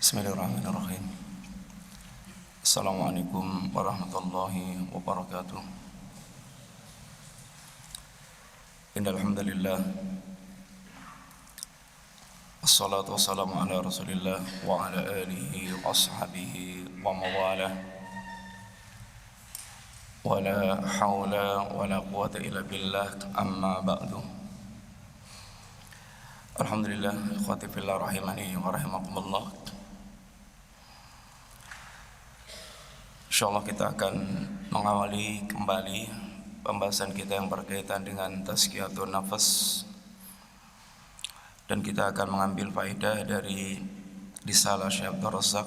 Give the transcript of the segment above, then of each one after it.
Bismillahirrahmanirrahim. Assalamualaikum warahmatullahi wabarakatuh. Innal hamdalillah wassalatu wassalamu ala Rasulillah wa ala alihi wa ashabihi wa mawalah. Wala haula wala quwwata illa billah, amma ba'du. Alhamdulillah, ikhwati fillah rahimani wa rahimakumullah. InsyaAllah kita akan mengawali kembali pembahasan kita yang berkaitan dengan tazkiyatun nafas, dan kita akan mengambil faedah dari risalah Syekh Abdul Razak,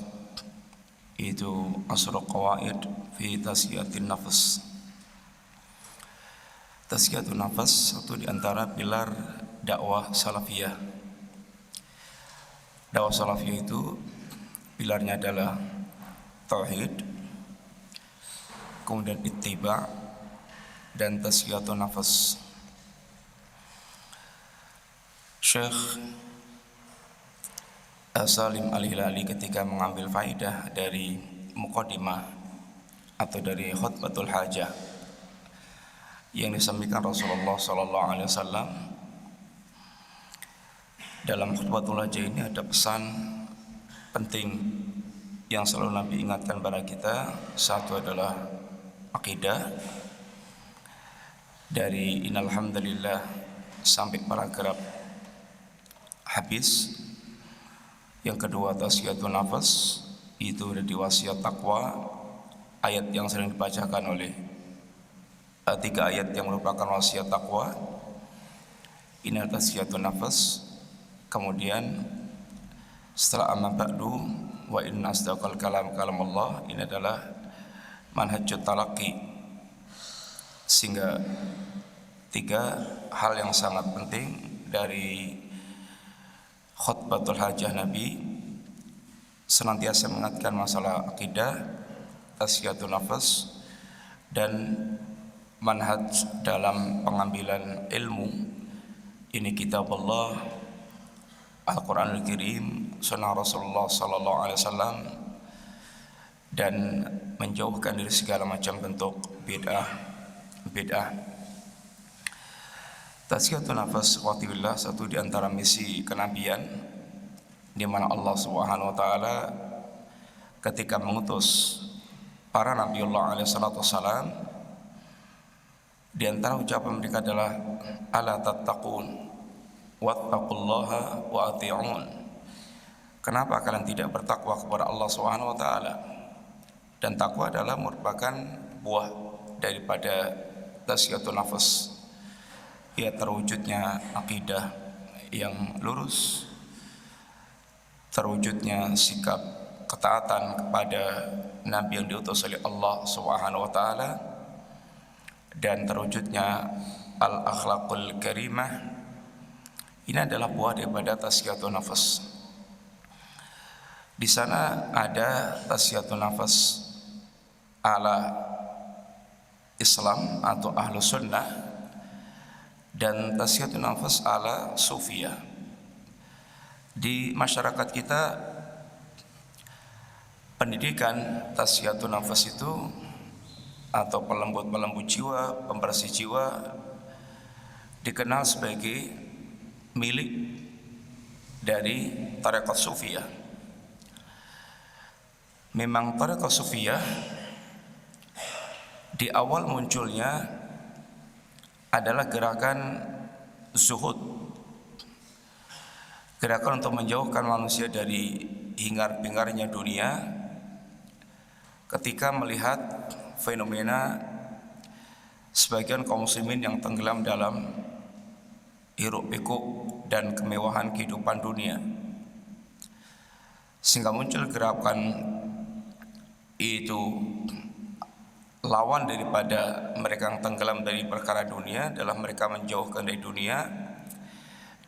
yaitu Asrul Qawaid fi Tazkiyatin Nafas. Tazkiyatun nafas satu di antara pilar dakwah salafiyah. Dakwah salafiyah itu pilarnya adalah tauhid, kemudian ittiba dan tazkiyatun nafas. Syekh Salim Al-Hilali ketika mengambil faidah dari muqaddimah atau dari khutbatul hajah yang disampaikan Rasulullah sallallahu alaihi wasallam, dalam khutbatul hajah ini ada pesan penting yang selalu Nabi ingatkan pada kita. Satu adalah akidah, dari innal hamdalillah sampai paragraf habis. Yang kedua tazkiyatun nafas, itu dari wasiat takwa, ayat yang sering dibacakan oleh tiga ayat yang merupakan wasiat takwa. Ini tazkiyatun nafas. Kemudian setelah amma ba'du wa inna asdaqal kalam kalamullah, ini adalah manhajut talaqi. Sehingga tiga hal yang sangat penting dari khutbatul hajah Nabi senantiasa mengingatkan masalah akidah, tazkiyatun nafas, dan manhaj dalam pengambilan ilmu. Ini kitab Allah, Al-Quranul Karim, sunnah Rasulullah sallallahu alaihi wasallam, dan menjauhkan dari segala macam bentuk bid'ah. Tazkiyatun nafas watibillah satu di antara misi kenabian, di mana Allah Subhanahu wa taala ketika mengutus para nabiullah alaihi salatu wassalam, di antara ucapan mereka adalah ala tattaqun wattaqullaha wa ati'un. Kenapa kalian tidak bertakwa kepada Allah Subhanahu wa taala? Dan takwa adalah merupakan buah daripada tazkiyatun nafas, ya, terwujudnya akidah yang lurus, terwujudnya sikap ketaatan kepada nabi yang diutus oleh Allah Subhanahu wa taala, dan terwujudnya al-akhlaqul karimah. Ini adalah buah daripada tazkiyatun nafas. Di sana ada tazkiyatun nafas ala Islam atau ahlu sunnah, dan tazkiyatun nafas ala sufiyah. Di masyarakat kita, pendidikan tazkiyatun nafas itu atau pelembut jiwa, pembersih jiwa, dikenal sebagai milik dari tarekat sufiyah. Memang tarekat sufiyah di awal munculnya adalah gerakan zuhud, gerakan untuk menjauhkan manusia dari hingar-bingarnya dunia, ketika melihat fenomena sebagian kaum muslimin yang tenggelam dalam hiruk pikuk dan kemewahan kehidupan dunia, sehingga muncul gerakan itu. Lawan daripada mereka yang tenggelam dari perkara dunia adalah mereka menjauhkan dari dunia,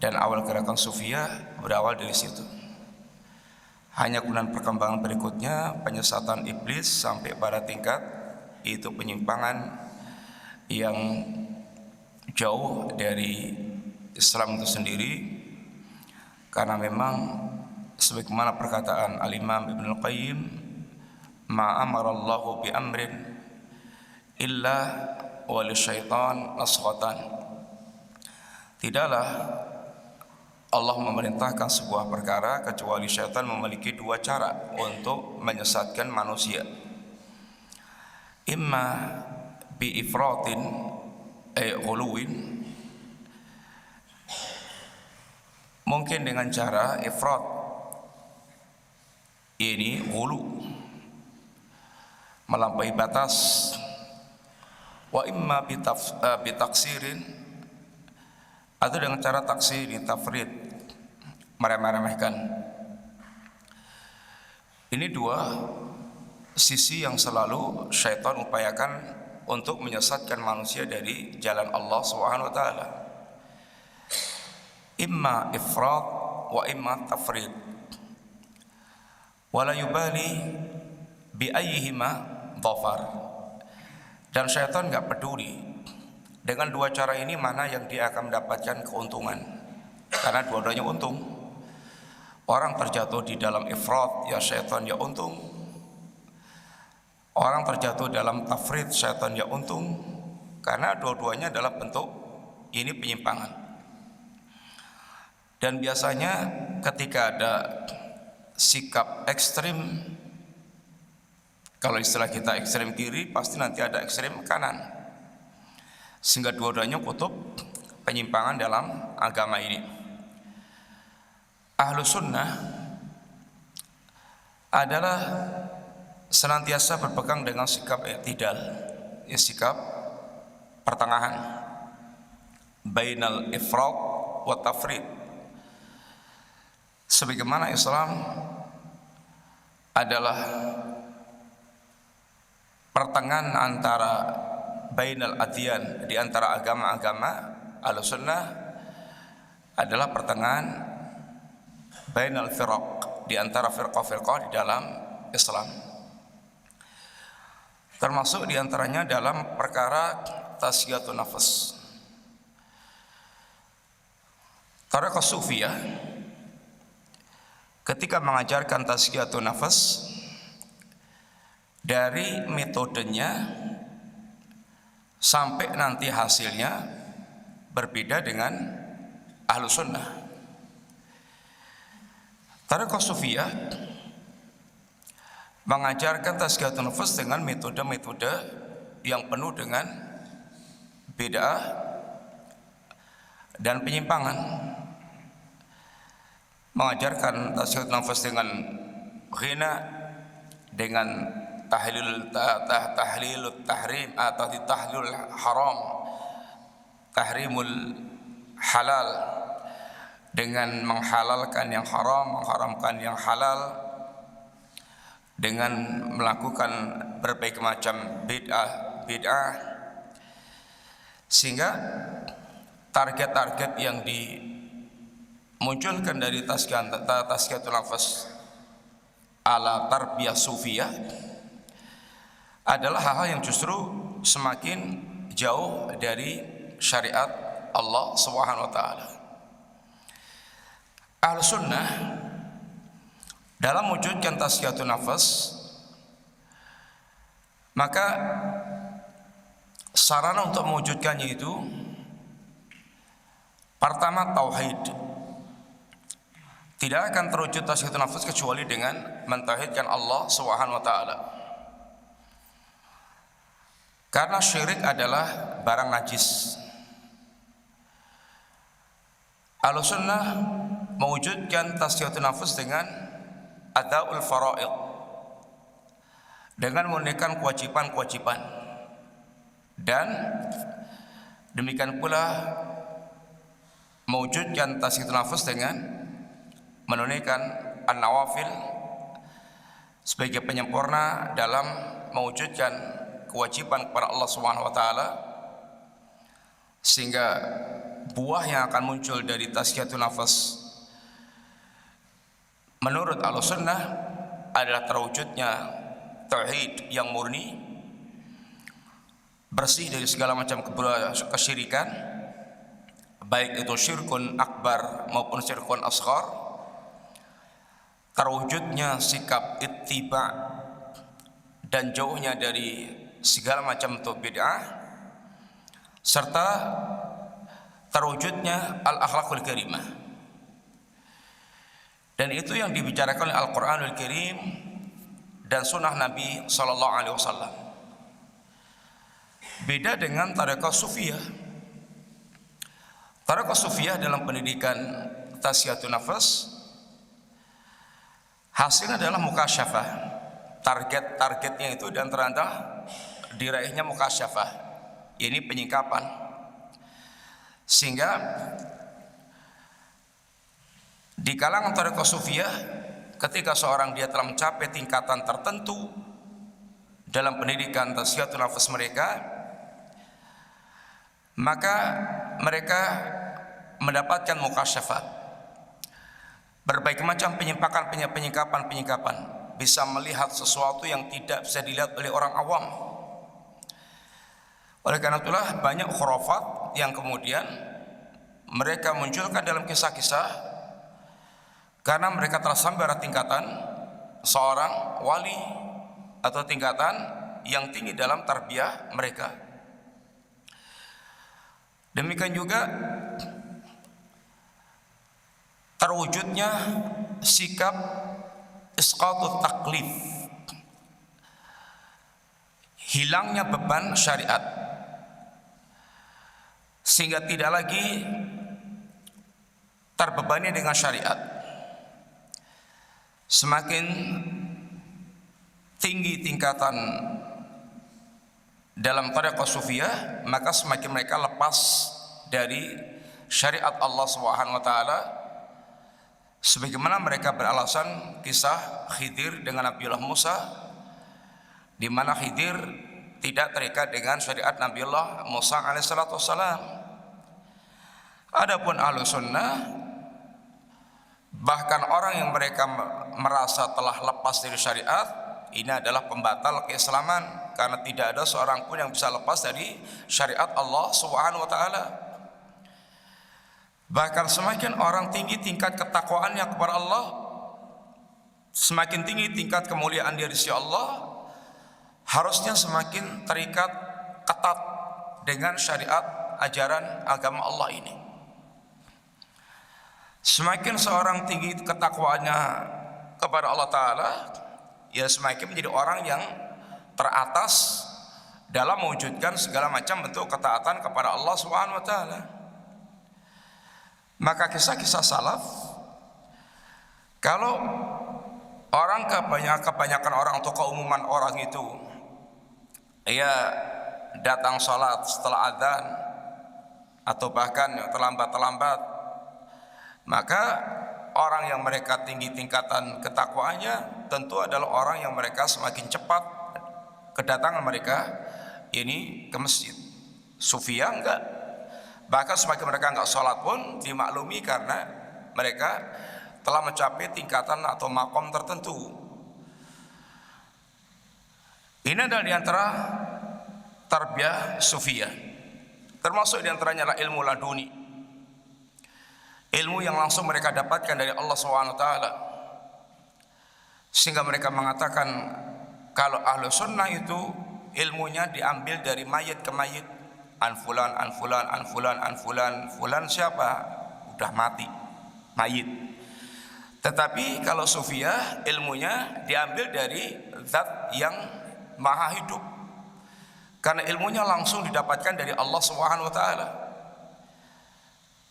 dan awal gerakan sufiyah berawal dari situ. Hanya kemudian perkembangan berikutnya, penyesatan iblis sampai pada tingkat itu penyimpangan yang jauh dari Islam itu sendiri, karena memang sebagaimana perkataan Al-Imam Ibnul Qayyim, ma amarallahu bi amrin illa walisyaitan nasghatan. Tidaklah Allah memerintahkan sebuah perkara kecuali syaitan memiliki dua cara untuk menyesatkan manusia. Imma bi ifratin ghuluwin, mungkin dengan cara ifrat, ini ghulu, melampaui batas. Wa imma bi taksirin, atau dengan cara taksir, tafrid, meremeh-remehkan. Ini dua sisi yang selalu syaitan upayakan untuk menyesatkan manusia dari jalan Allah Subhanahu wa taala. Imma ifrat wa imma tafrid. Wala yubali bi ayyihima dhafar. Dan syaitan enggak peduli dengan dua cara ini mana yang dia akan mendapatkan keuntungan, karena dua-duanya untung. Orang terjatuh di dalam ifrat, ya syaitan ya untung. Orang terjatuh dalam tafrid, syaitan ya untung, karena dua-duanya adalah bentuk ini penyimpangan. Dan biasanya ketika ada sikap ekstrim, kalau istilah kita ekstrim kiri, pasti nanti ada ekstrim kanan, sehingga dua-duanya kutub penyimpangan dalam agama ini. Ahlu sunnah adalah senantiasa berpegang dengan sikap i'tidal, ya, sikap pertengahan bainal ifrat wa tafrid. Sebagaimana Islam adalah pertengahan antara bainal adyan, di antara agama-agama, Ahlussunnah adalah pertengahan bainal firaq, di antara firqah-firqah di dalam Islam. Termasuk di antaranya dalam perkara tazkiyatun nafas. Tariqah Sufiyah ketika mengajarkan tazkiyatun nafas, dari metodenya sampai nanti hasilnya berbeda dengan Ahlus Sunnah. Tariqah Sufiyah mengajarkan tazkiyatun nafas dengan metode-metode yang penuh dengan bid'ah dan penyimpangan. Mengajarkan tazkiyatun nafas dengan ghina, dengan tahlilul tahrim atau tahlilul haram, tahrimul halal, dengan menghalalkan yang haram, mengharamkan yang halal, dengan melakukan berbagai macam bid'ah, sehingga target-target yang dimunculkan dari tazkiyatun nafas ala tarbiyah sufiyah adalah hal-hal yang justru semakin jauh dari syariat Allah Subhanahu wa taala. Ahlus Sunnah dalam mewujudkan tazkiyatun nafas, maka sarana untuk mewujudkannya itu pertama tauhid. Tidak akan terwujud tazkiyatun nafas kecuali dengan mentauhidkan Allah Subhanahu wa taala. Karena syirik adalah barang najis. Ahlus Sunnah mewujudkan tazkiyatun nafas dengan adaul faraid, dengan menunaikan kewajiban-kewajiban, dan demikian pula mewujudkan tazkiyatun nafas dengan menunaikan an-nawafil sebagai penyempurna dalam mewujudkan kewajiban kepada Allah Subhanahu wa taala, sehingga buah yang akan muncul dari tazkiyatun nafas menurut Ahlussunnah adalah terwujudnya tauhid yang murni, bersih dari segala macam kesyirikan, baik itu syirkun akbar maupun syirkun asghar, terwujudnya sikap ittiba dan jauhnya dari segala macam bentuk bid'ah, serta terwujudnya al-akhlaqul karimah. Dan itu yang dibicarakan oleh Al-Qur'anul Karim dan sunnah Nabi sallallahu alaihi wasallam. Beda dengan tarekat sufiyah. Tarekat sufiyah dalam pendidikan tasfiyatun nafas hasilnya adalah mukasyafah. Targetnya itu dan terantah diraihnya mukasyafah. Ini penyingkapan. Sehingga di kalangan tarekat sufiyah, ketika seorang dia telah mencapai tingkatan tertentu dalam pendidikan tasfiyatun nafas mereka, maka mereka mendapatkan mukasyafat, berbagai macam penyingkapan, bisa melihat sesuatu yang tidak bisa dilihat oleh orang awam. Oleh karena itulah banyak khurafat yang kemudian mereka munculkan dalam kisah-kisah, karena mereka telah sampai pada tingkatan seorang wali atau tingkatan yang tinggi dalam tarbiyah mereka. Demikian juga terwujudnya sikap isqatut taklif, hilangnya beban syariat, sehingga tidak lagi terbebani dengan syariat. Semakin tinggi tingkatan dalam tarekat sufiyah, maka semakin mereka lepas dari syariat Allah Subhanahu wa taala, sebagaimana mereka beralasan kisah Khidir dengan Nabiullah Musa, di mana Khidir tidak terikat dengan syariat Nabiullah Musa alaihissalatu wassalam. Adapun Ahlus Sunnah, bahkan orang yang mereka merasa telah lepas dari syariat, ini adalah pembatal keislaman, karena tidak ada seorang pun yang bisa lepas dari syariat Allah Subhanahu wa taala. Bahkan semakin orang tinggi tingkat ketakwaannya kepada Allah, semakin tinggi tingkat kemuliaan di sisi Allah, harusnya semakin terikat ketat dengan syariat ajaran agama Allah ini. Semakin seorang tinggi ketakwaannya kepada Allah Ta'ala, ya semakin menjadi orang yang teratas dalam mewujudkan segala macam bentuk ketaatan kepada Allah Subhanahu wa taala. Maka kisah-kisah salaf, kalau orang kebanyakan orang atau keumuman orang itu ya datang sholat setelah adzan atau bahkan terlambat, maka orang yang mereka tinggi tingkatan ketakwaannya tentu adalah orang yang mereka semakin cepat kedatangan mereka ini ke masjid. Sufiyah enggak, bahkan semakin mereka enggak sholat pun dimaklumi karena mereka telah mencapai tingkatan atau makom tertentu. Ini adalah diantara tarbiyah sufiyah, termasuk diantaranya adalah ilmu laduni, ilmu yang langsung mereka dapatkan dari Allah SWT, sehingga mereka mengatakan kalau ahlu sunnah itu ilmunya diambil dari mayit ke mayit, anfulan siapa? Udah mati, mayit. Tetapi kalau sufiyah ilmunya diambil dari zat yang maha hidup, karena ilmunya langsung didapatkan dari Allah SWT,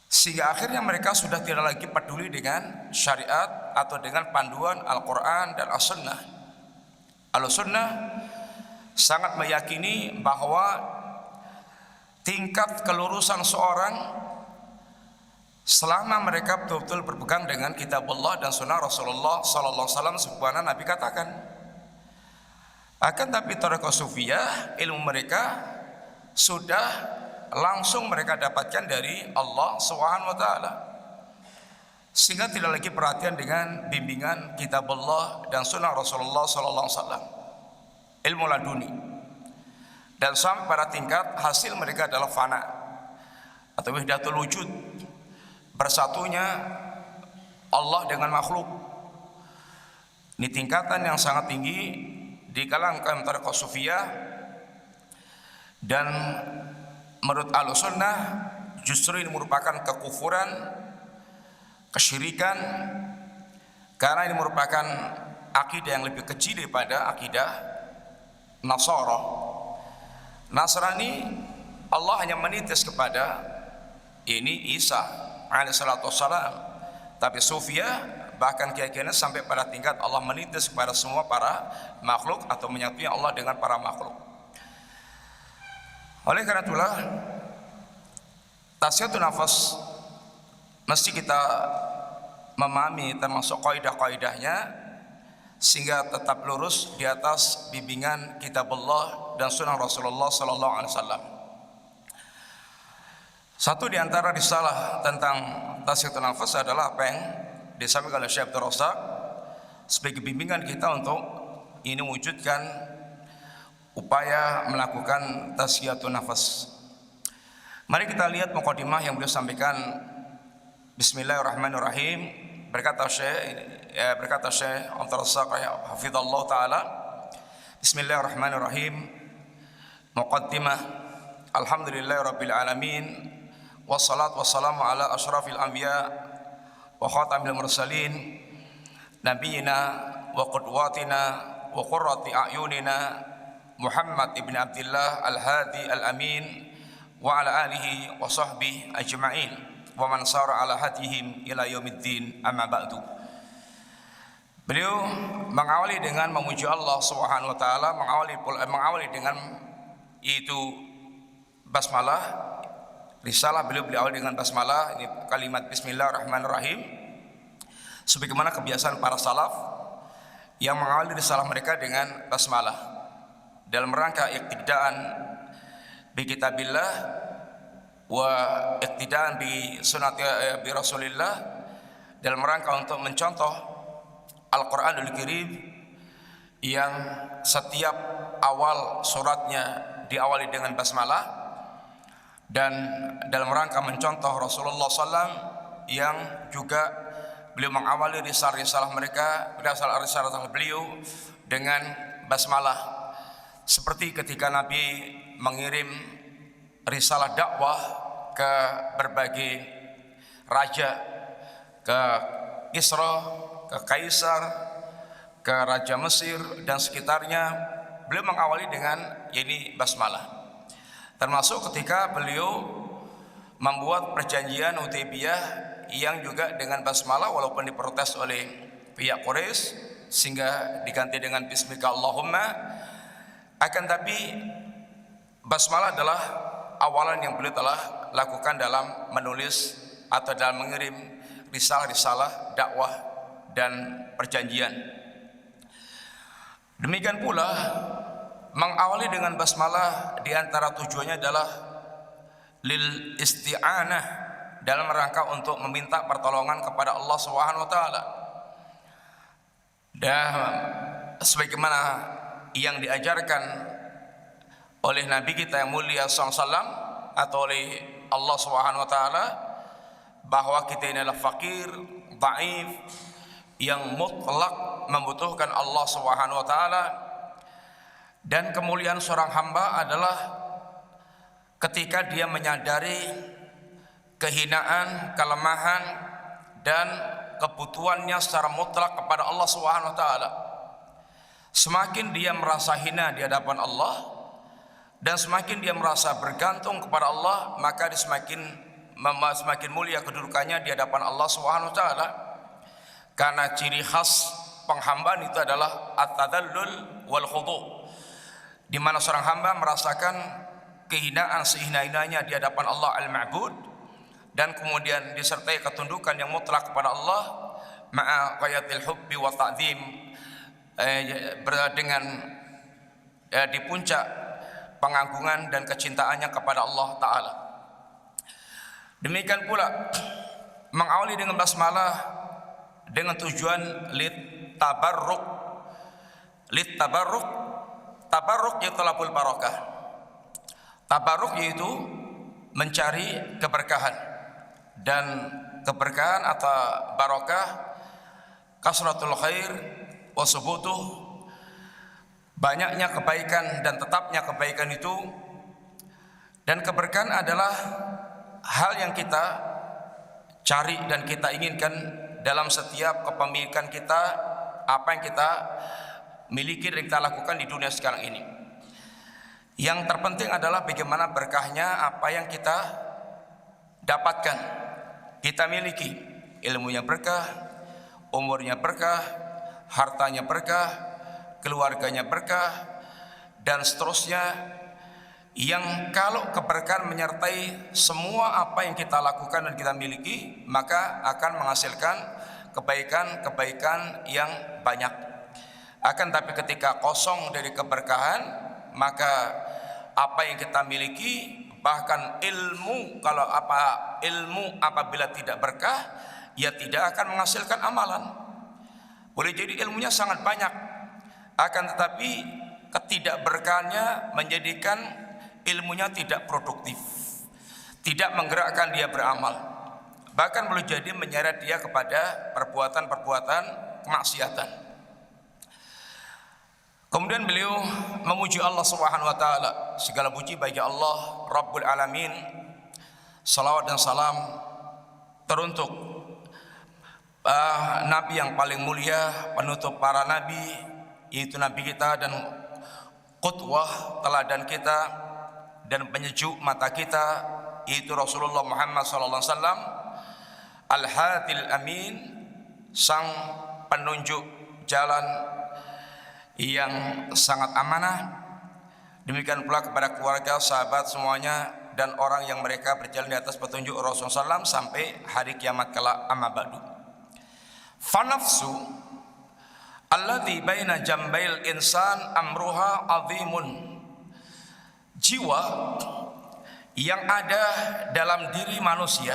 sehingga akhirnya mereka sudah tidak lagi peduli dengan syariat atau dengan panduan Al-Quran dan As-Sunnah. Al-Sunnah sangat meyakini bahwa tingkat kelurusan seorang selama mereka betul-betul berpegang dengan kitab Allah dan sunnah Rasulullah sallallahu alaihi wasallam sebagaimana Nabi katakan. Akan tapi tarekat sufiyah ilmu mereka sudah langsung mereka dapatkan dari Allah Subhanahu wa taala, sehingga tidak lagi perhatian dengan bimbingan kitab Allah dan sunnah Rasulullah sallallahu alaihi wasallam, ilmu laduni. Dan sampai pada tingkat hasil mereka adalah fana atau wahdatul wujud, bersatunya Allah dengan makhluk, Ini tingkatan yang sangat tinggi di kalangan tarekat sufiyah, dan menurut Ahlussunnah justru ini merupakan kekufuran, kesyirikan, karena ini merupakan akidah yang lebih kecil daripada akidah Nasara. Nasrani, Allah hanya menitis kepada ini Isa alaihissalatu wassalam, tapi Sufia bahkan keyakinannya sampai pada tingkat Allah menitis kepada semua para makhluk atau menyatukan Allah dengan para makhluk. Oleh karena itulah tasfiyatun nafas mesti kita memahami termasuk kaidah-kaidahnya sehingga tetap lurus di atas bimbingan kitabullah dan sunnah Rasulullah sallallahu alaihi wasallam. Satu di antara risalah tentang tasfiyatun nafas adalah apa yang disampaikan oleh Syekh Abdul Razak sebagai bimbingan kita untuk ini wujudkan upaya melakukan tasfiyatun nafas. Mari kita lihat mukadimah yang beliau sampaikan. Bismillahirrahmanirrahim. Berkata Syekh Abdul Razak hafizallahu taala, Bismillahirrahmanirrahim. Muqaddimah. Alhamdulillahirabbil alamin. Wassalatu wassalamu ala asyrafil anbiya wa khatamil mursalin nabiyina wa qudwatina wa qurrati a'yunina Muhammad ibn Abdullah al-Hadi al-Amin wa ala alihi wa sahbihi ajma'in wa man sara ala hadihim ila yaumiddin, amma ba'du. Beliau mengawali dengan memuji Allah Subhanahu wa taala, mengawali dengan itu basmalah. Risalah beliau awali dengan basmalah, ini kalimat Bismillahirrahmanirrahim, sebagaimana kebiasaan para salaf yang mengawali risalah mereka dengan basmalah dalam rangka iqtidaan bi kitabillah wa iqtidaan bi sunnati bi Rasulillah, dalam rangka untuk mencontoh Al-Qur'anul Karim yang setiap awal suratnya diawali dengan basmalah, dan dalam rangka mencontoh Rasulullah SAW yang juga beliau mengawali risalah-risalah mereka, risalah-risalah beliau dengan basmalah. Seperti ketika Nabi mengirim risalah dakwah ke berbagai raja, ke Kisra, ke Kaisar, ke Raja Mesir dan sekitarnya, beliau mengawali dengan ini basmalah. Termasuk ketika beliau membuat perjanjian Hudaybiyah yang juga dengan basmalah, walaupun diprotes oleh pihak Quraisy sehingga diganti dengan Bismika Allahumma, akan tapi basmalah adalah awalan yang beliau telah lakukan dalam menulis atau dalam mengirim risalah-risalah dakwah dan perjanjian. Demikian pula mengawali dengan basmalah di antara tujuannya adalah lil isti'anah, dalam rangka untuk meminta pertolongan kepada Allah Subhanahu wa taala. Dan sebagaimana yang diajarkan oleh Nabi kita yang mulia SAW atau oleh Allah Subhanahu wa taala, bahwa kita ini adalah fakir, dhaif, yang mutlak membutuhkan Allah Subhanahu wa taala. Dan kemuliaan seorang hamba adalah ketika dia menyadari kehinaan, kelemahan dan kebutuhannya secara mutlak kepada Allah Subhanahu wa taala. Semakin dia merasa hina di hadapan Allah dan semakin dia merasa bergantung kepada Allah, maka dia semakin mulia kedudukannya di hadapan Allah Subhanahu wa taala. Karena ciri khas penghambaan itu adalah at-tadallul wal khudu', di mana seorang hamba merasakan kehinaan sehina-hinanya di hadapan Allah Al-Ma'bud, dan kemudian disertai ketundukan yang mutlak kepada Allah ma'a qayatil hubbi wa ta'zim, dengan di puncak pengagungan dan kecintaannya kepada Allah Ta'ala. Demikian pula mengawali dengan basmalah dengan tujuan tabarruk. Tabarruk yaitu talabul barakah. Tabarruk yaitu mencari keberkahan, dan keberkahan atau barakah kasratul khair wa subutuh, banyaknya kebaikan dan tetapnya kebaikan itu. Dan keberkahan adalah hal yang kita cari dan kita inginkan dalam setiap kepemilikan kita, apa yang kita miliki dan kita lakukan di dunia sekarang ini. Yang terpenting adalah bagaimana berkahnya apa yang kita dapatkan, kita miliki. Ilmunya berkah, umurnya berkah, hartanya berkah, keluarganya berkah, dan seterusnya. Yang kalau keberkahan menyertai semua apa yang kita lakukan dan kita miliki, maka akan menghasilkan kebaikan-kebaikan yang banyak. Akan tapi ketika kosong dari keberkahan, maka apa yang kita miliki, bahkan ilmu, ilmu apabila tidak berkah, ya tidak akan menghasilkan amalan. Boleh jadi ilmunya sangat banyak, akan tetapi ketidakberkahannya menjadikan ilmunya tidak produktif, tidak menggerakkan dia beramal, bahkan boleh jadi menyeret dia kepada perbuatan-perbuatan kemaksiatan. Kemudian beliau memuji Allah Subhanahu wa taala. Segala puji bagi Allah Rabbul Alamin. Salawat dan salam teruntuk Nabi yang paling mulia, penutup para nabi, yaitu Nabi kita dan qudwah teladan kita dan penyejuk mata kita, yaitu Rasulullah Muhammad SAW, Al-Hadil Amin, sang penunjuk jalan yang sangat amanah. Demikian pula kepada keluarga, sahabat semuanya, dan orang yang mereka berjalan di atas petunjuk Rasulullah SAW sampai hari kiamat kelak. Amma ba'du. Fanafsu alladhi baina jambail insan amruha azimun. Jiwa yang ada dalam diri manusia,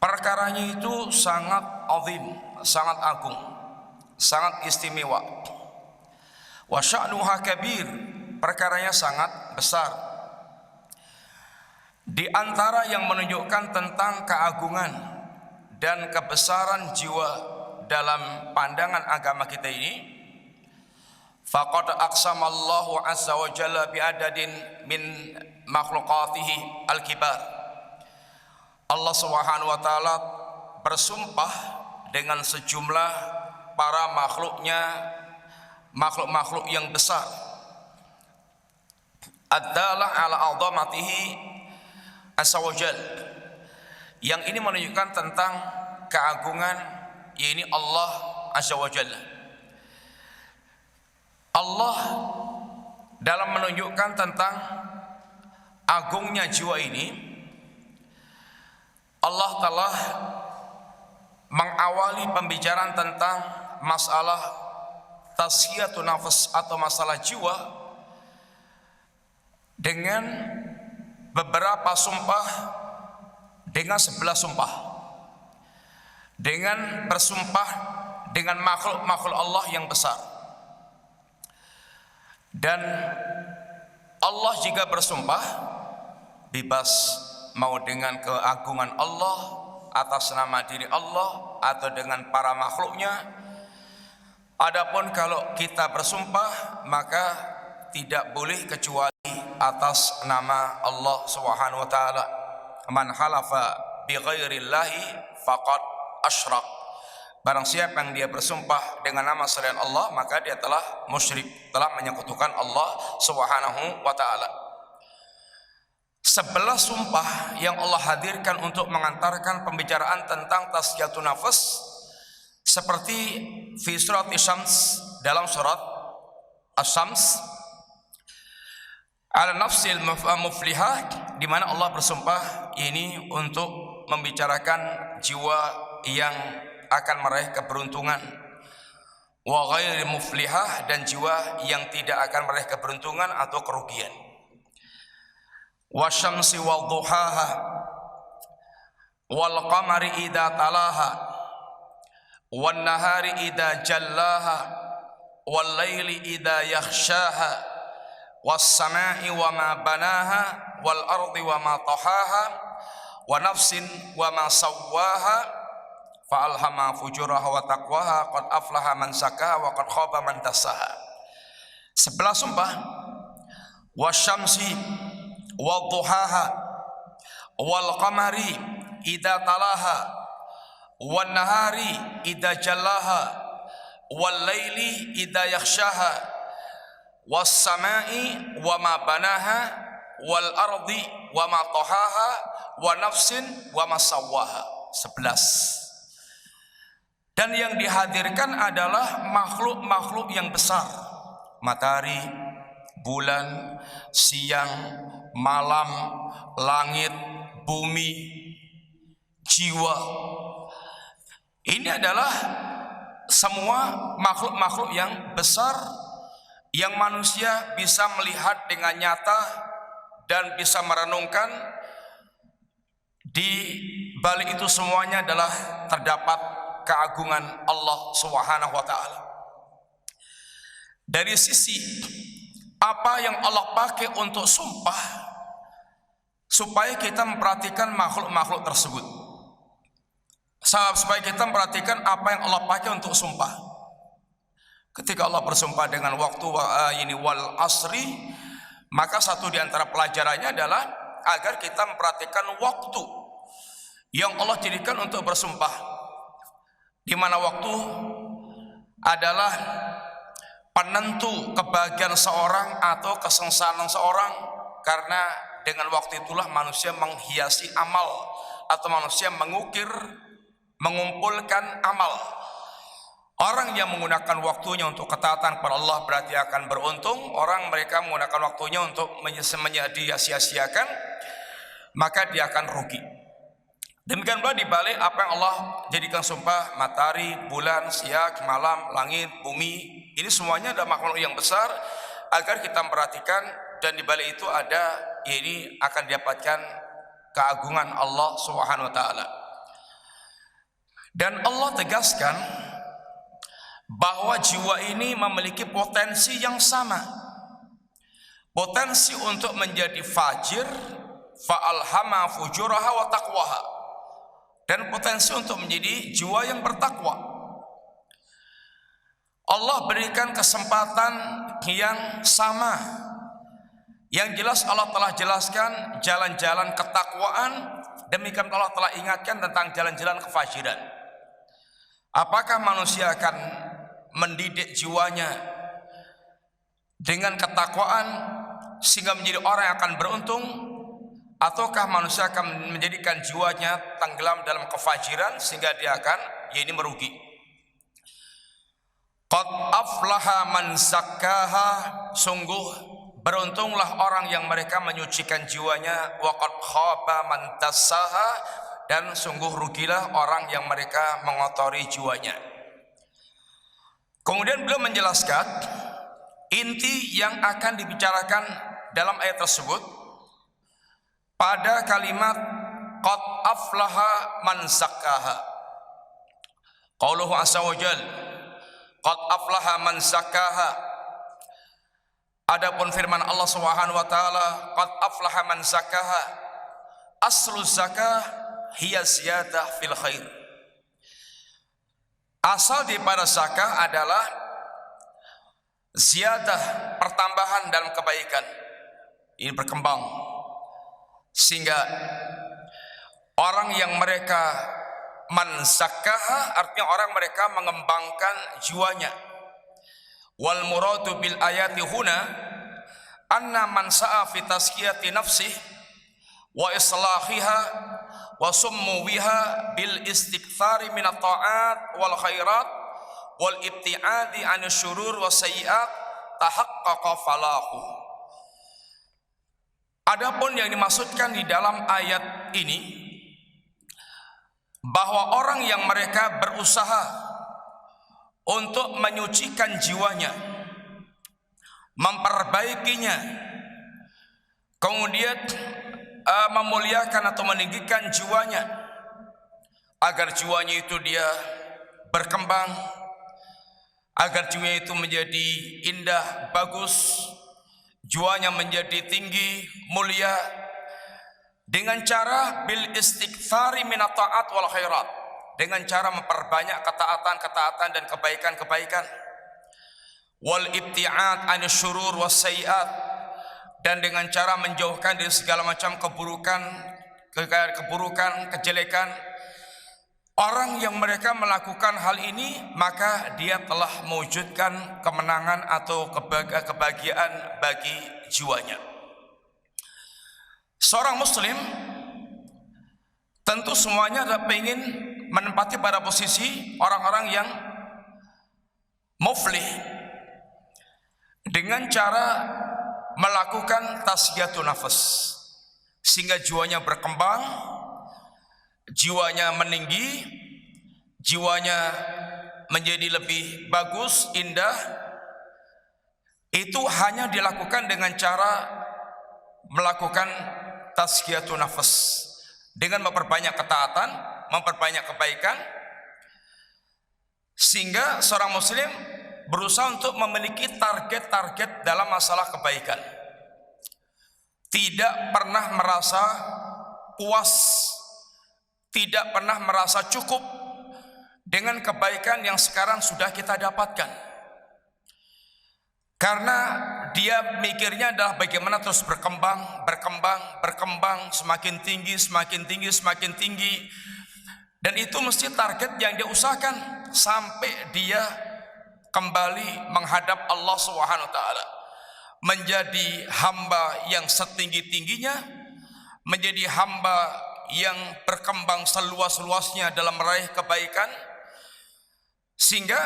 perkaranya itu sangat azim, sangat agung, sangat istimewa. Wa sya'nuha kabir, perkaranya sangat besar. Di antara yang menunjukkan tentang keagungan dan kebesaran jiwa dalam pandangan agama kita ini, faqad aqsamallahu azza wa jalla bi'adadin min makhluqatihi al-kibar. Allah Subhanahu wa taala bersumpah dengan sejumlah para makhluknya, makhluk-makhluk yang besar. Ad-dalah ala azamatihi azza wa jalla. Yang ini menunjukkan tentang keagungan, yakni Allah azza wa jalla. Allah dalam menunjukkan tentang agungnya jiwa ini, Allah telah mengawali pembicaraan tentang masalah tasfiyatun nafs atau masalah jiwa dengan beberapa sumpah, dengan 11 sumpah, dengan bersumpah dengan makhluk-makhluk Allah yang besar. Dan Allah jika bersumpah bebas mau dengan keagungan Allah, atas nama diri Allah, atau dengan para makhluknya. Adapun kalau kita bersumpah, maka tidak boleh kecuali atas nama Allah Subhanahu wa taala. Man halafa bi ghairillahi faqad asyrak. Barang siapa yang dia bersumpah dengan nama selain Allah, maka dia telah musyrik, telah menyekutukan Allah Subhanahu wa taala. 11 sumpah yang Allah hadirkan untuk mengantarkan pembicaraan tentang tazkiyatun nafs, seperti fi surat Asy-Syams, dalam surat Asy-Syams, ala nafsil muflihah, di mana Allah bersumpah ini untuk membicarakan jiwa yang akan meraih keberuntungan, wa ghairi muflihah, dan jiwa yang tidak akan meraih keberuntungan atau kerugian. Wa syamsi wal duhaha wal qamari idza talaha wan nahari idza jallaha wal laili idza yakhshaha was samai wa ma banaha wal ardi wa ma tahaha wa nafsin wa ma sawwaha fa alhama fujuraha wa taqwaha qad aflaha man zakkaha wa qad khaba man dassaha. 11 sumpah. Wasyamsi wadduhaha wal qamari idza talaha wan nahari idza jallaha wal laili idza yakhshaha was samai wa ma banaha wal ardi wa ma tahaha wa nafsin wa ma sawwaha. 11. Dan yang dihadirkan adalah makhluk-makhluk yang besar. Matahari, bulan, siang, malam, langit, bumi, jiwa. Ini adalah semua makhluk-makhluk yang besar yang manusia bisa melihat dengan nyata dan bisa merenungkan. Di balik itu semuanya adalah terdapat keagungan Allah Subhanahu wa taala. Dari sisi apa yang Allah pakai untuk sumpah, supaya kita memperhatikan makhluk-makhluk tersebut, supaya kita memperhatikan apa yang Allah pakai untuk sumpah. Ketika Allah bersumpah dengan waktu ini wal asri, maka satu di antara pelajarannya adalah agar kita memperhatikan waktu yang Allah jadikan untuk bersumpah, di mana waktu adalah penentu kebahagiaan seorang atau kesengsaraan seorang, karena dengan waktu itulah manusia menghiasi amal atau manusia mengukir, mengumpulkan amal. Orang yang menggunakan waktunya untuk ketaatan kepada Allah berarti akan beruntung. Orang mereka menggunakan waktunya untuk sia-siakan, maka dia akan rugi. Demikian pula dibalik apa yang Allah jadikan sumpah, matahari, bulan, siang, malam, langit, bumi, ini semuanya ada makhluk yang besar agar kita memperhatikan, dan dibalik itu ada, ini akan didapatkan keagungan Allah Subhanahu wa taala. Dan Allah tegaskan bahwa jiwa ini memiliki potensi yang sama. Potensi untuk menjadi fajir, fa alhama fujuraha wa taqwaha, dan potensi untuk menjadi jiwa yang bertakwa. Allah berikan kesempatan yang sama. Yang jelas Allah telah jelaskan jalan-jalan ketakwaan, demikian Allah telah ingatkan tentang jalan-jalan kefajiran. Apakah manusia akan mendidik jiwanya dengan ketakwaan sehingga menjadi orang yang akan beruntung, ataukah manusia akan menjadikan jiwanya tenggelam dalam kefajiran sehingga dia akan merugi? Qad aflaha man zakkaha, sungguh beruntunglah orang yang mereka menyucikan jiwanya. Wa qad khaba man dassaha, dan sungguh rugilah orang yang mereka mengotori jiwanya. Kemudian beliau menjelaskan inti yang akan dibicarakan dalam ayat tersebut pada kalimat qad aflaha man zakkaha. Qauluhu azza wa jalla, qad aflaha man zakkaha. Adapun firman Allah Subhanahu wa taala, qad aflaha man zakkaha, aslu zakah hiya ziyadah fil khair. Asal daripada zakah adalah ziyadah, pertambahan dalam kebaikan. Ini berkembang sehingga orang yang mereka manzakaha, artinya orang mereka mengembangkan jiwanya. Wal muradu bil ayati huna anna man sa'a fi tazkiyati nafsihi wa islahiha wa summu biha bil istikthari min at-ta'at wal khairat wal ibtiadi an syurur wa sayyi'at tahaqqaqa falahu. Adapun yang dimaksudkan di dalam ayat ini, bahwa orang yang mereka berusaha untuk menyucikan jiwanya, memperbaikinya, kemudian memuliakan atau meninggikan jiwanya agar jiwanya itu dia berkembang, agar jiwanya itu menjadi indah, bagus, jiwanya menjadi tinggi, mulia, dengan cara bil istikthari minat ta'at wal khairat, dengan cara memperbanyak ketaatan-ketaatan dan kebaikan-kebaikan. Wal ibti'ad anisyurur wassayyi'at, dan dengan cara menjauhkan dari segala macam keburukan, kejelekan. Orang yang mereka melakukan hal ini, maka dia telah mewujudkan kemenangan atau kebahagiaan bagi jiwanya. Seorang muslim tentu semuanya ingin menempati pada posisi orang-orang yang muflih dengan cara melakukan tasfiyatun nafas, sehingga jiwanya berkembang, jiwanya meninggi, jiwanya menjadi lebih bagus, indah. Itu hanya dilakukan dengan cara melakukan tazkiyatun nafas, dengan memperbanyak ketaatan, memperbanyak kebaikan, sehingga seorang muslim berusaha untuk memiliki target-target dalam masalah kebaikan. Tidak pernah merasa puas, tidak pernah merasa cukup dengan kebaikan yang sekarang sudah kita dapatkan. Karena dia mikirnya adalah bagaimana terus berkembang, semakin tinggi, semakin tinggi, semakin tinggi. Dan itu mesti target yang dia usahakan sampai dia kembali menghadap Allah Subhanahu wa taala, menjadi hamba yang setinggi-tingginya, menjadi hamba yang berkembang seluas-luasnya dalam meraih kebaikan, sehingga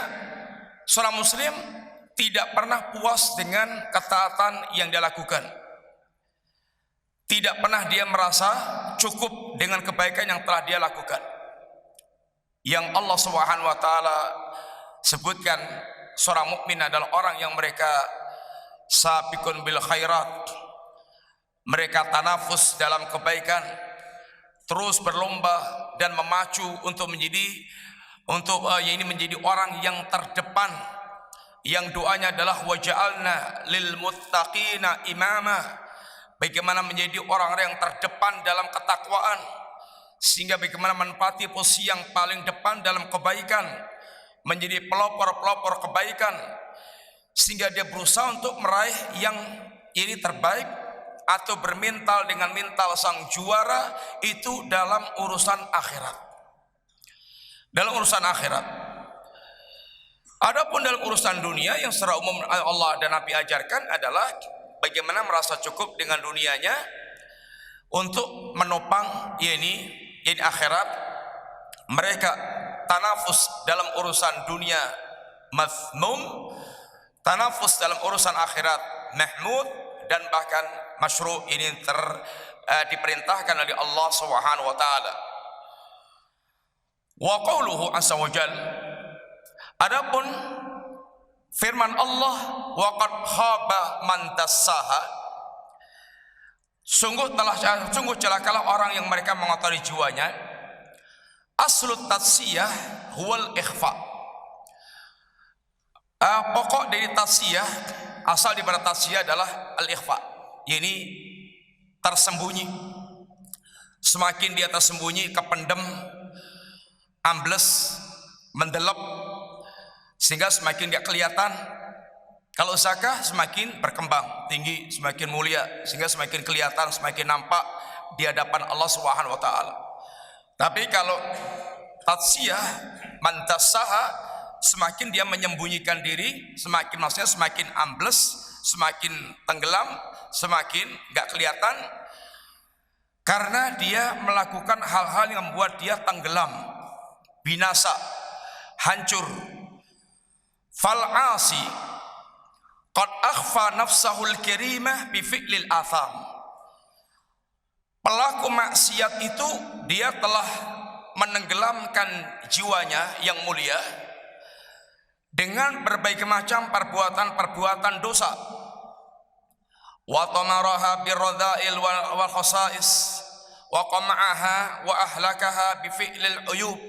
seorang muslim tidak pernah puas dengan ketaatan yang dia lakukan. Tidak pernah dia merasa cukup dengan kebaikan yang telah dia lakukan. Yang Allah Subhanahu wa taala sebutkan seorang mukmin adalah orang yang mereka sabiqun bil khairat, mereka tanafus dalam kebaikan, terus berlomba dan memacu untuk menjadi orang yang terdepan, yang doanya adalah waja'alna lil muttaqina imama, bagaimana menjadi orang-orang yang terdepan dalam ketakwaan, sehingga bagaimana menempati posisi yang paling depan dalam kebaikan, menjadi pelopor-pelopor kebaikan, sehingga dia berusaha untuk meraih yang ini terbaik atau bermental dengan mental sang juara. Itu dalam urusan akhirat. Dalam urusan akhirat. Adapun dalam urusan dunia yang secara umum Allah dan Nabi ajarkan adalah bagaimana merasa cukup dengan dunianya untuk menopang ini akhirat. Mereka tanafus dalam urusan dunia mazmum, tanafus dalam urusan akhirat mahmud, dan bahkan masyru'. Ini diperintahkan oleh Allah Subhanahu wa taala. Wa qauluhu azza wa jalla, adapun firman Allah, wa qad khaba man dassaha, sungguh celakalah orang yang mereka mengotori jiwanya. Aslut tatsiyah huwal ikhfa. Pokok dari tatsiyah, asal daripada tatsiyah adalah al-ikhfa, yakni tersembunyi. Semakin dia tersembunyi, kependem, ambles, mendelep, sehingga semakin dia kelihatan. Kalau zakah semakin berkembang tinggi, semakin mulia, sehingga semakin kelihatan, semakin nampak di hadapan Allah Subhanahu wa taala. Tapi kalau tatsiyah man dassaha, semakin dia menyembunyikan diri, semakin ambles, semakin tenggelam, semakin enggak kelihatan, karena dia melakukan hal-hal yang membuat dia tenggelam, binasa, hancur. Fal'asi qad akhfa nafsahul karimah bi fi'lil atham. Pelaku maksiat itu dia telah menenggelamkan jiwanya yang mulia dengan berbagai macam perbuatan-perbuatan dosa. Wa tamaraha birradha'il wal khasa'is wa qama'aha wa ahlakaha bi fi'lil uyub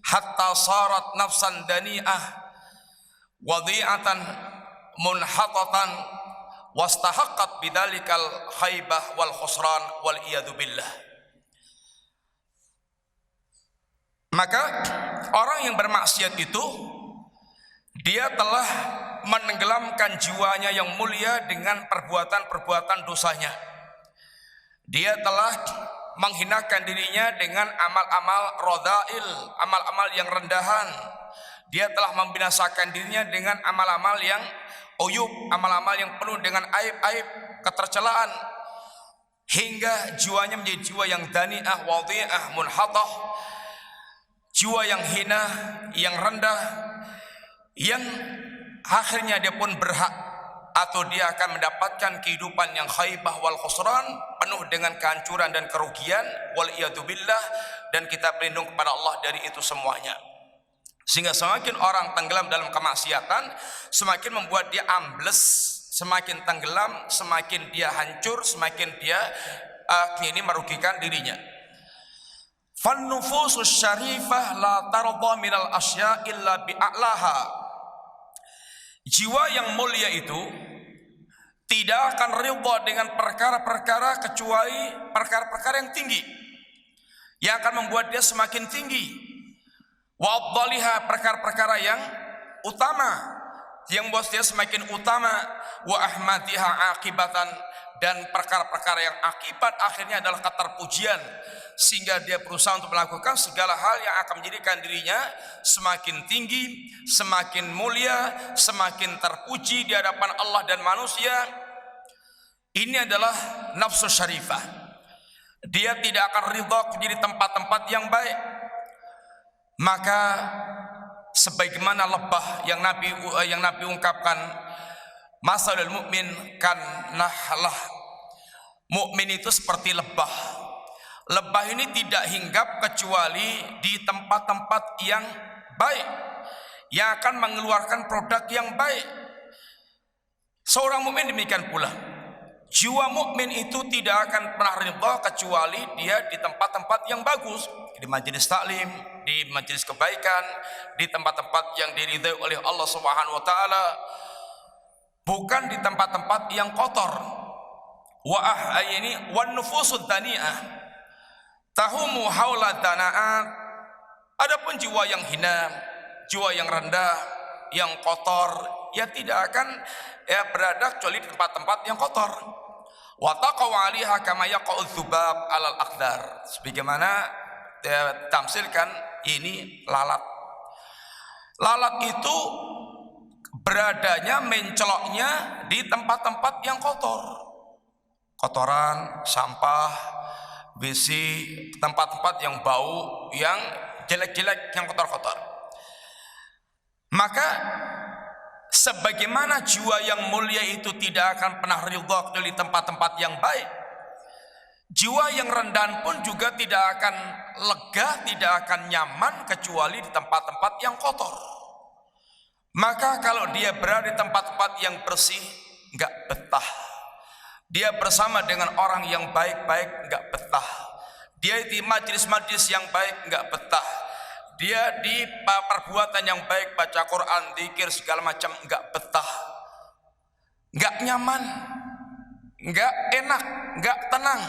hatta sarat nafsan dani'ah wadi'atan munhatatan wastahaqqat bidzalikal khaybah wal khusran wal iyadu billah. Maka orang yang bermaksiat itu dia telah menenggelamkan jiwanya yang mulia dengan perbuatan-perbuatan dosanya. Dia telah menghinakan dirinya dengan amal-amal radhail, amal-amal yang rendahan. Dia telah membinasakan dirinya dengan amal-amal yang uyub, amal-amal yang penuh dengan aib-aib, ketercelaan, hingga jiwanya menjadi jiwa yang dani'ah, wadhi'ah, munhatah, jiwa yang hina, yang rendah, yang akhirnya dia pun berhak atau dia akan mendapatkan kehidupan yang khaybah wal khusran, penuh dengan kehancuran dan kerugian, wal iyadzubillah, dan kita berlindung kepada Allah dari itu semuanya. Sehingga semakin orang tenggelam dalam kemaksiatan, semakin membuat dia ambles, semakin tenggelam, semakin dia hancur, semakin dia ini merugikan dirinya. Fan nufusus syarifah la tarda minal asya illa bi'a'laha. Jiwa yang mulia itu tidak akan ridha dengan perkara-perkara kecuali perkara-perkara yang tinggi, yang akan membuat dia semakin tinggi. Wa afdaliha, perkara-perkara yang utama, yang membuat dia semakin utama. Wa ahmadiha akibatan, dan perkara-perkara yang akibat akhirnya adalah keterpujian, sehingga dia berusaha untuk melakukan segala hal yang akan menjadikan dirinya semakin tinggi, semakin mulia, semakin terpuji di hadapan Allah dan manusia. Ini adalah nafsu syarifah. Dia tidak akan ridha di tempat-tempat yang baik. Maka sebagaimana lebah yang Nabi ungkapkan, masalul mukmin kan nahlah. Mukmin itu seperti lebah. Lebah ini tidak hinggap kecuali di tempat-tempat yang baik, yang akan mengeluarkan produk yang baik. Seorang mukmin demikian pula. Jiwa mukmin itu tidak akan pernah ridha kecuali dia di tempat-tempat yang bagus, di majelis taklim, di majelis kebaikan, di tempat-tempat yang diridhai oleh Allah Subhanahu wa taala, bukan di tempat-tempat yang kotor. Wa ayni wan nufusud dani'ah tahumu haula danaat. Adapun jiwa yang hina, jiwa yang rendah, yang kotor, ya tidak akan berada kecuali di tempat-tempat yang kotor. Wa taqaw 'alaiha kama yaqa'u dzubab 'alal aqdar. Sebagaimana tamsilkan ini lalat. Lalat itu beradanya, menceloknya di tempat-tempat yang kotor. Kotoran, sampah, WC, tempat-tempat yang bau, yang jelek-jelek, yang kotor-kotor. Maka sebagaimana jiwa yang mulia itu tidak akan pernah ridha di tempat-tempat yang baik, jiwa yang rendah pun juga tidak akan lega, tidak akan nyaman kecuali di tempat-tempat yang kotor. Maka kalau dia berada di tempat-tempat yang bersih, enggak betah. Dia bersama dengan orang yang baik-baik, enggak betah. Dia di majelis-majelis yang baik, enggak betah. Dia di perbuatan yang baik, baca Quran, zikir, segala macam, enggak betah, enggak nyaman, enggak enak, enggak tenang.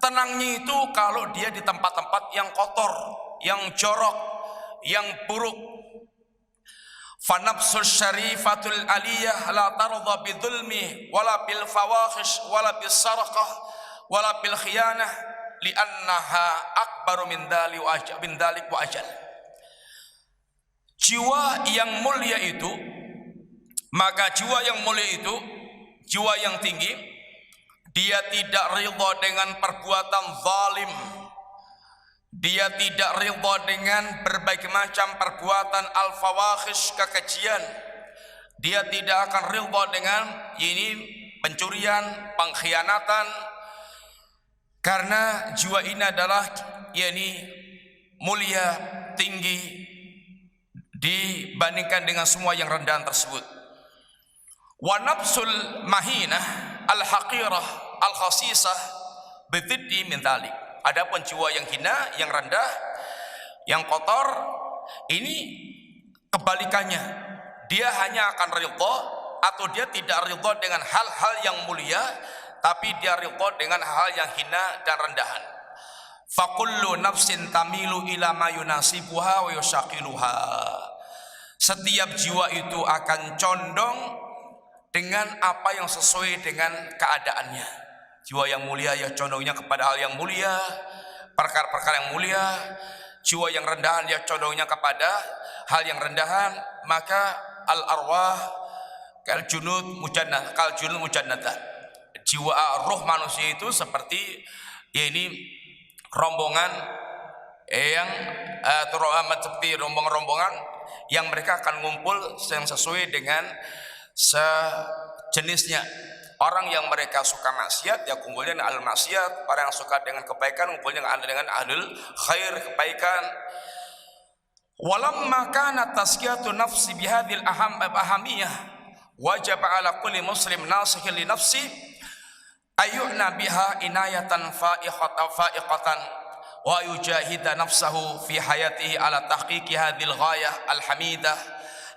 Tenangnya itu kalau dia di tempat-tempat yang kotor, yang jorok, yang buruk. Fanafsul syarifatul aliyah la tarda bidzulmi wala bil fawahish wala bis sarqah wala bil khiyanah li'annaha akbaru min dalik wa ajal. Jiwa yang mulia itu, maka jiwa yang mulia itu, jiwa yang tinggi, dia tidak ridha dengan perbuatan zalim. Dia tidak ridha dengan berbagai macam perbuatan al-fawahish, kekejian. Dia tidak akan ridha dengan ini pencurian, pengkhianatan. Karena jiwa ini adalah mulia, tinggi dibandingkan dengan semua yang rendahan tersebut. Wa nafsul mahinah al-haqirah al-khasisah bididdi min dzalik. Adapun jiwa yang hina, yang rendah, yang kotor, ini kebalikannya. Dia hanya akan ridha atau dia tidak ridha dengan hal-hal yang mulia, tapi dia ridha dengan hal yang hina dan rendahan. Fakullu nafsin tamilu ila ma yunasibuha wa yushaqiluha. Setiap jiwa itu akan condong dengan apa yang sesuai dengan keadaannya. Jiwa yang mulia ya condongnya kepada hal yang mulia, perkara-perkara yang mulia. Jiwa yang rendahan ya condongnya kepada hal yang rendahan. Maka al arwah kal junud mujannada. Jiwa roh manusia itu seperti ya ini rombongan yang seperti rombongan yang mereka akan ngumpul yang sesuai dengan sejenisnya. Orang yang mereka suka maksiat ya kumpulnya dengan ahlul maksiat, orang yang suka dengan kebaikan kumpulnya dengan ahlul khair, kebaikan. Walamma kana tazkiyatu nafsi bihadhil ahamiyah wajib ala kulli muslim nasihin li nafsi ayyuna biha inayatan fa'iqatan wa yujahida nafsahu fi hayatihi ala tahqiqi hadhil ghayah alhamidah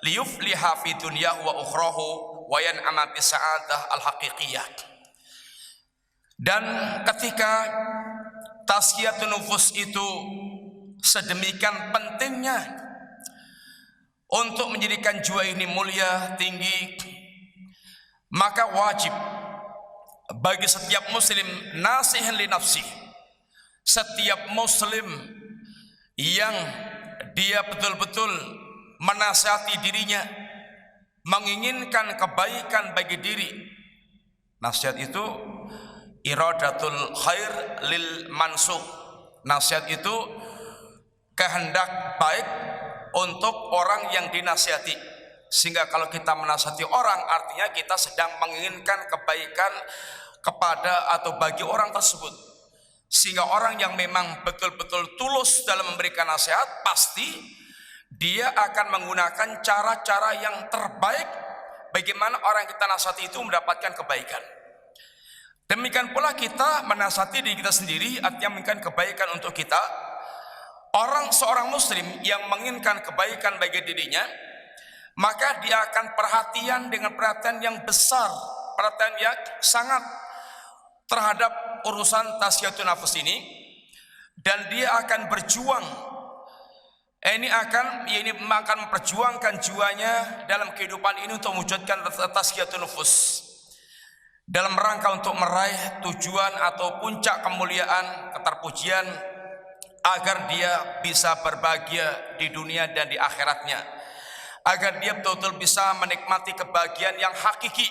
liyufliha fi dunyahu wa ukhrahu wa yan'ama bis sa'adah alhaqiqiyah. Dan ketika tazkiyatun nufus itu sedemikian pentingnya untuk menjadikan jiwa ini mulia, tinggi, maka wajib bagi setiap muslim nasihan li nafsi, setiap muslim yang dia betul-betul menasihati dirinya, menginginkan kebaikan bagi diri. Nasihat itu iradatul khair lil mansuh. Nasihat itu kehendak baik untuk orang yang dinasihati. Sehingga kalau kita menasihati orang, artinya kita sedang menginginkan kebaikan kepada atau bagi orang tersebut. Sehingga orang yang memang betul-betul tulus dalam memberikan nasihat, pasti dia akan menggunakan cara-cara yang terbaik bagaimana orang yang kita nasihati itu mendapatkan kebaikan. Demikian pula kita menasihati diri kita sendiri, artinya menginginkan kebaikan untuk kita. Seorang muslim yang menginginkan kebaikan bagi dirinya, maka dia akan perhatian dengan perhatian yang besar, perhatian yang sangat terhadap urusan tazkiyatun nafs ini, dan dia akan berjuang. Ini akan memperjuangkan jiwanya dalam kehidupan ini untuk mewujudkan tazkiyatun nufus dalam rangka untuk meraih tujuan atau puncak kemuliaan, keterpujian, agar dia bisa berbahagia di dunia dan di akhiratnya, agar dia betul-betul bisa menikmati kebahagiaan yang hakiki.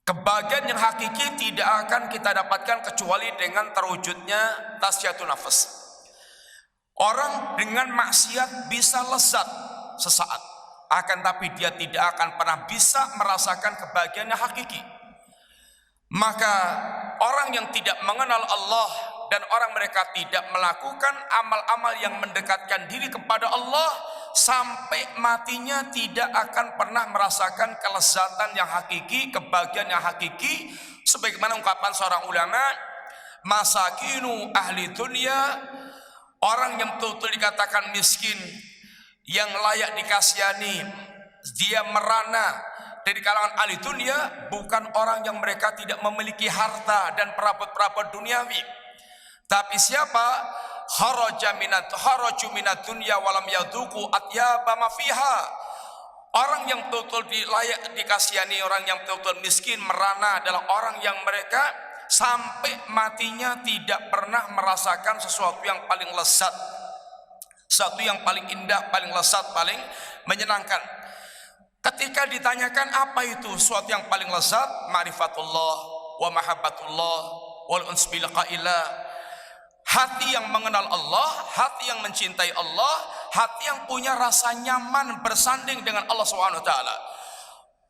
Kebahagiaan yang hakiki tidak akan kita dapatkan kecuali dengan terwujudnya tazkiyatun nafs. Orang dengan maksiat bisa lezat sesaat, akan tapi dia tidak akan pernah bisa merasakan kebahagiaan yang hakiki. Maka orang yang tidak mengenal Allah dan orang mereka tidak melakukan amal-amal yang mendekatkan diri kepada Allah, sampai matinya tidak akan pernah merasakan kelezatan yang hakiki, kebahagiaan yang hakiki. Sebagaimana ungkapan seorang ulama, masakinu ahli dunia, orang yang betul-betul dikatakan miskin, yang layak dikasihani, dia merana dari kalangan ahli dunia, bukan orang yang mereka tidak memiliki harta dan perabot-perabot duniawi, tapi siapa? Kharaju minad dunya walam yaduku atyaba ma fiha. Orang yang betul-betul layak dikasihani, orang yang betul-betul miskin, merana adalah orang yang mereka sampai matinya tidak pernah merasakan sesuatu yang paling lezat, sesuatu yang paling indah, paling lezat, paling menyenangkan. Ketika ditanyakan apa itu sesuatu yang paling lezat, ma'rifatullah wa mahabbatullah wal uns bil qailah. Hati yang mengenal Allah, hati yang mencintai Allah, hati yang punya rasa nyaman bersanding dengan Allah SWT.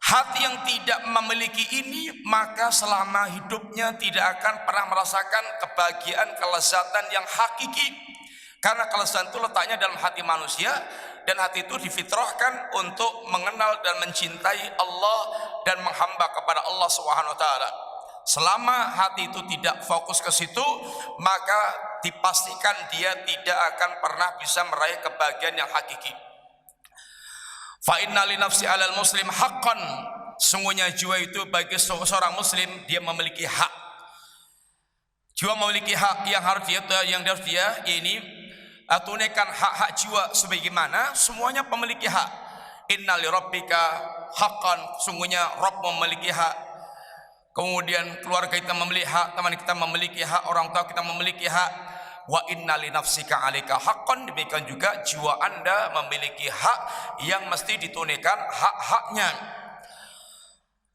Hati yang tidak memiliki ini, maka selama hidupnya tidak akan pernah merasakan kebahagiaan, kelezatan yang hakiki. Karena kelezatan itu letaknya dalam hati manusia, dan hati itu difitrahkan untuk mengenal dan mencintai Allah dan menghamba kepada Allah SWT. Selama hati itu tidak fokus ke situ, maka dipastikan dia tidak akan pernah bisa meraih kebahagiaan yang hakiki. Fa inna li nafsi 'alal muslim haqqan, sungguhnya jiwa itu bagi seorang muslim dia memiliki hak. Jiwa memiliki hak yang harus dia ini tunaikan hak-hak jiwa sebagaimana semuanya memiliki hak. Inna li rabbika haqqan, sungguhnya Rabb memiliki hak. Kemudian keluarga kita memiliki hak, teman kita memiliki hak, orang tua kita memiliki hak. Wa inna li nafsika 'alaika haqqan, demikian juga jiwa Anda memiliki hak yang mesti ditunaikan hak-haknya.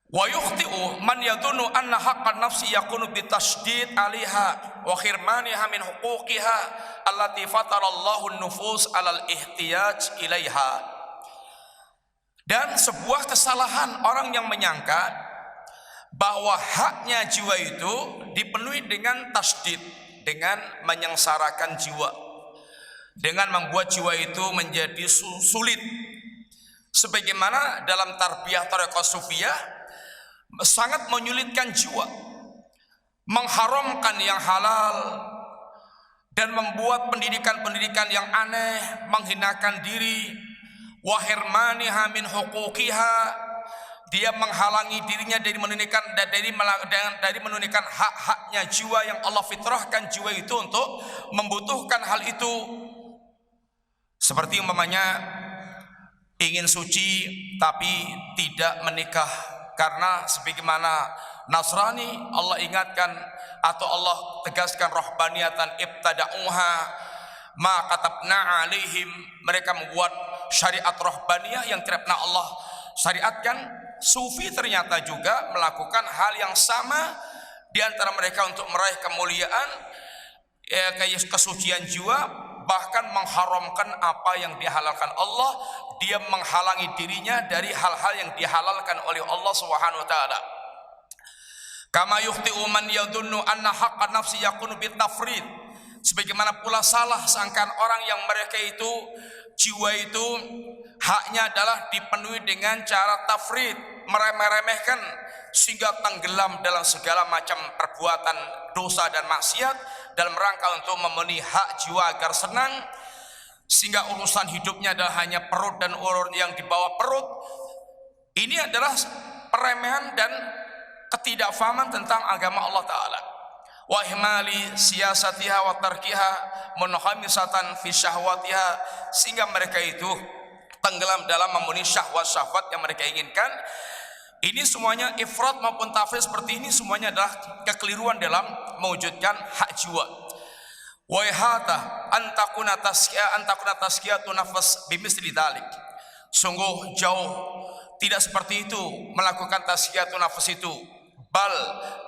Wa yukhti'u man yadhunnu anna haqqan nafsi yakunu bitasydid 'alaiha wa khirmaniha min huquqiha allati fatarallahu an-nufus 'alal ihtiyaj ilaiha. Dan sebuah kesalahan orang yang menyangka bahwa haknya jiwa itu dipenuhi dengan tasydid, dengan menyengsarakan jiwa, dengan membuat jiwa itu menjadi sulit. Sebagaimana dalam tarbiyah tarekat sufiyah sangat menyulitkan jiwa, mengharamkan yang halal dan membuat pendidikan-pendidikan yang aneh, menghinakan diri. Wa hirmaniha min huquqiha, dia menghalangi dirinya dari menunaikan hak-haknya jiwa yang Allah fitrahkan jiwa itu untuk membutuhkan hal itu. Seperti umpamanya ingin suci tapi tidak menikah, karena sebagaimana Nasrani Allah ingatkan atau Allah tegaskan rahbaniyatan ibtada'uha ma katabna alaihim, mereka membuat syariat rahbaniyah yang tidak pernah Allah syariatkan. Sufi ternyata juga melakukan hal yang sama di antara mereka untuk meraih kemuliaan, kayak kesucian jiwa, bahkan mengharamkan apa yang dihalalkan Allah. Dia menghalangi dirinya dari hal-hal yang dihalalkan oleh Allah Subhanahu wa taala. Kama yukhti'u man yadhunnu anna haqqan nafsi yakunu bitafrid, sebagaimana pula salah sangkaan orang yang mereka itu jiwa itu haknya adalah dipenuhi dengan cara tafrid, meremehkan sehingga tenggelam dalam segala macam perbuatan dosa dan maksiat dalam rangka untuk memenuhi hak jiwa agar senang, sehingga urusan hidupnya adalah hanya perut dan urun yang dibawa perut. Ini adalah peremehan dan ketidakfahaman tentang agama Allah Ta'ala. Wa ihmali siyasatiha wa tarkiha munkhamisatan fi syahwatiha, sehingga mereka itu tenggelam dalam memenuhi syahwat-syahwat yang mereka inginkan. Ini semuanya ifrat maupun tafsir seperti ini semuanya adalah kekeliruan dalam mewujudkan hak jiwa. Wa ihata antakuna taskiyatu nafas bimisli dzalik, sungguh jauh tidak seperti itu melakukan taskiyatu nafas itu. Bal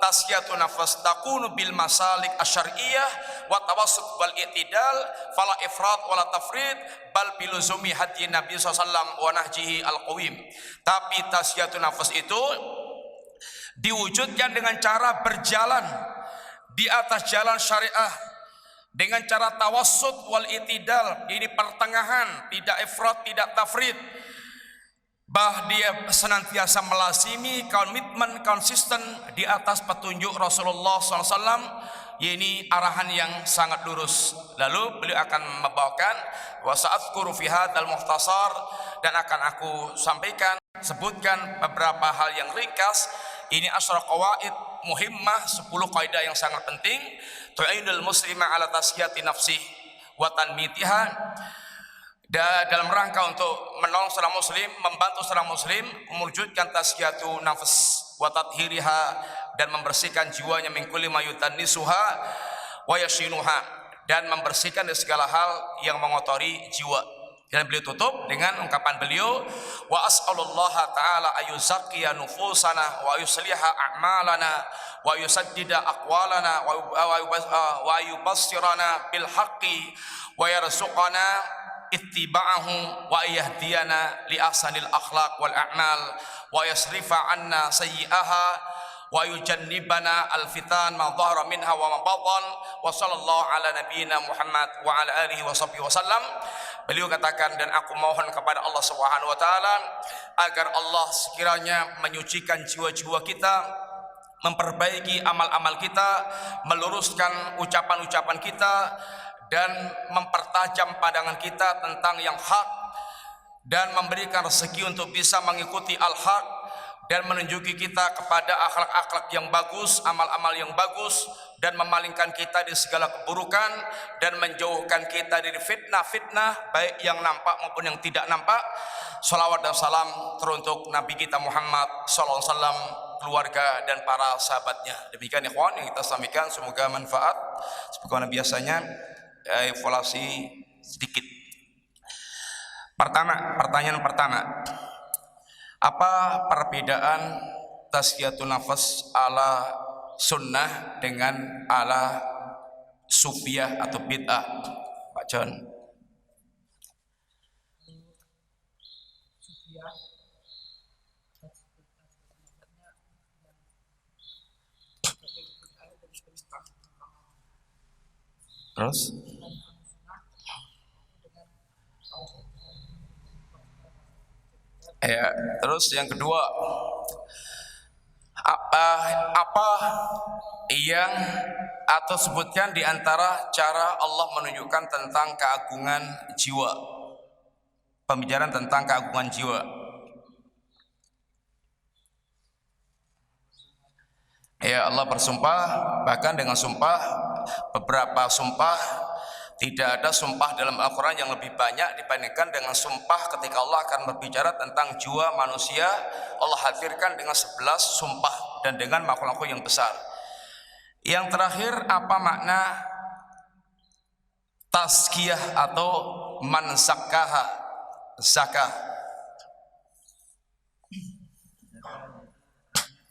taskiyatu nafas takunu bil masalik asyariyah wa tawassut wal i'tidal fala ifrat wala tafrid bal biluzumi hadi Nabi SAW wa nahjihi al-qawim. Tapi taskiyatu nafas itu diwujudkan dengan cara berjalan di atas jalan syariah, dengan cara tawassut wal i'tidal, ini pertengahan, tidak ifrat tidak tafrid. Dia senantiasa melazimi komitmen konsisten di atas petunjuk Rasulullah SAW, ini arahan yang sangat lurus. Lalu beliau akan membawakan wa sa'adhkuru fi hadzal mukhtasar, dan akan aku sampaikan, sebutkan beberapa hal yang ringkas. Ini asyara qawaid muhimmah, 10 kaidah yang sangat penting, tu'inul muslima ala taskiyati nafsi wa tanmitiha, dalam rangka untuk menolong seorang muslim, membantu seorang muslim mewujudkan tazkiyatu nafs wa tathhiriha, dan membersihkan jiwanya min kulli ma yutannisuha wa yashinuha, dan membersihkan dari segala hal yang mengotori jiwa. Dan beliau tutup dengan ungkapan beliau, wa as'alullaha ta'ala ayuzakkiya nufusana wa yusliha a'malana wa yusaddida aqwalana wa yubassirana bil haqqi wa yarzuqana ittiba'ahu wa yahdiyana li ahsanil akhlaq wal a'mal wa yasrifa anna sayyi'aha wa yujannibana al fitan ma dhahara minha wa ma batan wa sallallahu ala nabiyyina Muhammad wa ala alihi wa sahbihi wasallam. Beliau katakan, dan aku mohon kepada Allah Subhanahu wa taala agar Allah sekiranya menyucikan jiwa-jiwa kita, memperbaiki amal-amal kita, meluruskan ucapan-ucapan kita, dan mempertajam pandangan kita tentang yang hak, dan memberikan rezeki untuk bisa mengikuti al-haq, dan menunjuki kita kepada akhlak-akhlak yang bagus, amal-amal yang bagus, dan memalingkan kita dari segala keburukan dan menjauhkan kita dari fitnah-fitnah baik yang nampak maupun yang tidak nampak. Salawat dan salam teruntuk Nabi kita Muhammad sallallahu alaihi wasallam, keluarga dan para sahabatnya. Demikian ikhwan yang kita sampaikan, semoga manfaat. Sebagaimana biasanya evaluasi sedikit. Pertanyaan pertama. Apa perbedaan tazkiyatun nafas ala sunnah dengan ala sufiyah atau bid'ah, Pak John? Terus? Ya, terus yang kedua, apa yang atau sebutkan di antara cara Allah menunjukkan tentang keagungan jiwa, pembicaraan tentang keagungan jiwa. Ya, Allah bersumpah, bahkan dengan sumpah, beberapa sumpah, tidak ada sumpah dalam Al-Quran yang lebih banyak dibandingkan dengan sumpah ketika Allah akan berbicara tentang jiwa manusia. Allah hadirkan dengan 11 sumpah dan dengan makhluk-makhluk yang besar. Yang terakhir, apa makna tazkiyah atau mansakaha, zakah?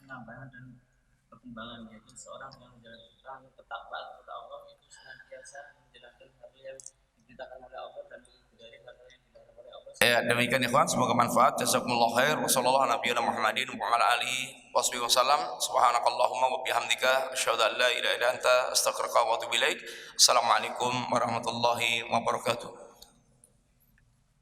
Penambahan dan perkembangan, yaitu seorang yang menjalankan ketakwaan kepada Allah itu senantiasa menjalankan hal yang diperintahkan oleh Allah dan menghindari hal yang dilarang oleh Allah. Ya, demikian ikhwan, semoga manfaat. Jazakumullah khair. Wassallallahu ala nabiyina Muhammadin wa ala alihi wasallam. Subhanakallahumma wa bihamdika asyhadu an la ilaha illa anta astaghfiruka wa atubu ilaik. Assalamualaikum warahmatullahi wabarakatuh.